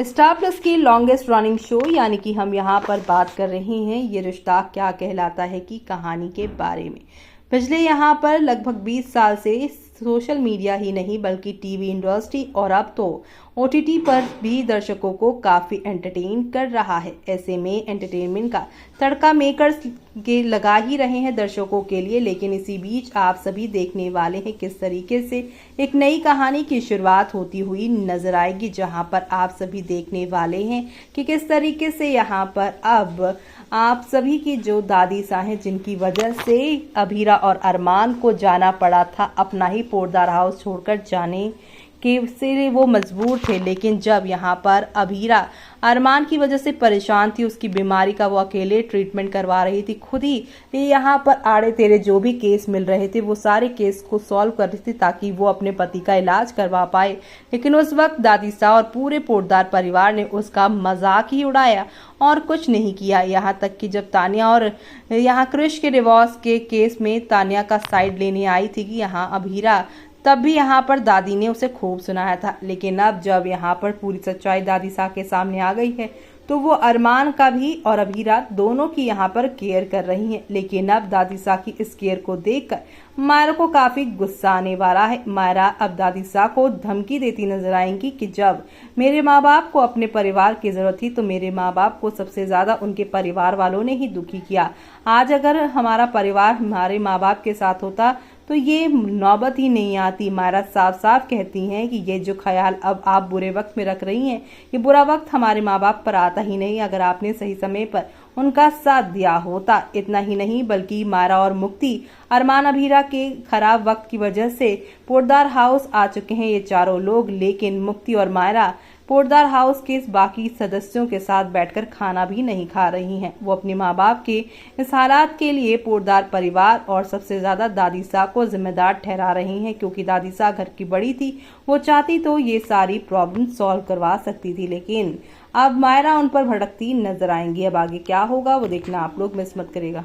Star plus की longest running show यानी कि हम यहाँ पर बात कर रहे हैं ये रिश्ता क्या कहलाता है की कहानी के बारे में। पिछले यहाँ पर लगभग 20 साल से सोशल मीडिया ही नहीं बल्कि टीवी इंडस्ट्री और अब तो ओटीटी पर भी दर्शकों को काफ़ी एंटरटेन कर रहा है। ऐसे में एंटरटेनमेंट का तड़का मेकर्स के लगा ही रहे हैं दर्शकों के लिए, लेकिन इसी बीच आप सभी देखने वाले हैं किस तरीके से एक नई कहानी की शुरुआत होती हुई नजर आएगी, जहां पर आप सभी देखने वाले हैं कि किस तरीके से यहां पर अब आप सभी की जो दादी सा हैं जिनकी वजह से अभीरा और अरमान को जाना पड़ा था अपना ही पोरदार हाउस छोड़कर जाने के से वो मजबूर थे, लेकिन जब यहाँ पर अभीरा अरमान की वजह से परेशान थी, उसकी बीमारी का वो अकेले ट्रीटमेंट करवा रही थी, खुद ही यहाँ पर आड़े तेरे जो भी केस मिल रहे थे वो सारे केस को सॉल्व कर रही थी ताकि वो अपने पति का इलाज करवा पाए। लेकिन उस वक्त दादी सा और पूरे पोरदार परिवार ने उसका मजाक ही उड़ाया और कुछ नहीं किया। यहाँ तक कि जब तानिया और यहाँ क्रिश के डिवोर्स के केस में तानिया का साइड लेने आई थी कि यहाँ अभीरा, तब भी यहाँ पर दादी ने उसे खूब सुनाया था। लेकिन अब जब यहाँ पर पूरी सच्चाई दादी सा के सामने आ गई है तो वो अरमान का भी और अभीरा दोनों की यहाँ पर केयर कर रही हैं। लेकिन अब दादी सा की इस केयर को देखकर मायरा को काफी गुस्सा आने वाला है। मायरा अब दादी सा को धमकी देती नजर आएंगी कि जब मेरे माँ बाप को अपने परिवार की जरूरत थी तो मेरे माँ बाप को सबसे ज्यादा उनके परिवार वालों ने ही दुखी किया। आज अगर हमारा परिवार हमारे माँ बाप के साथ होता तो ये नौबत ही नहीं आती। मायरा साफ साफ कहती हैं कि ये जो ख्याल अब आप बुरे वक्त में रख रही हैं, ये बुरा वक्त हमारे माँ बाप पर आता ही नहीं अगर आपने सही समय पर उनका साथ दिया होता। इतना ही नहीं बल्कि मायरा और मुक्ति अरमान अभीरा के खराब वक्त की वजह से पोरदार हाउस आ चुके हैं ये चारों लोग, लेकिन मुक्ति और मायरा पोरदार हाउस के बाकी सदस्यों के साथ बैठकर खाना भी नहीं खा रही हैं। वो अपने माँ बाप के इस हालात के लिए पोरदार परिवार और सबसे ज्यादा दादी सा को जिम्मेदार ठहरा रही हैं, क्योंकि दादी सा घर की बड़ी थी, वो चाहती तो ये सारी प्रॉब्लम सॉल्व करवा सकती थी, लेकिन अब मायरा उन पर भड़कती नजर आएंगी। अब आगे क्या होगा वो देखना आप लोग मिस मत करेगा।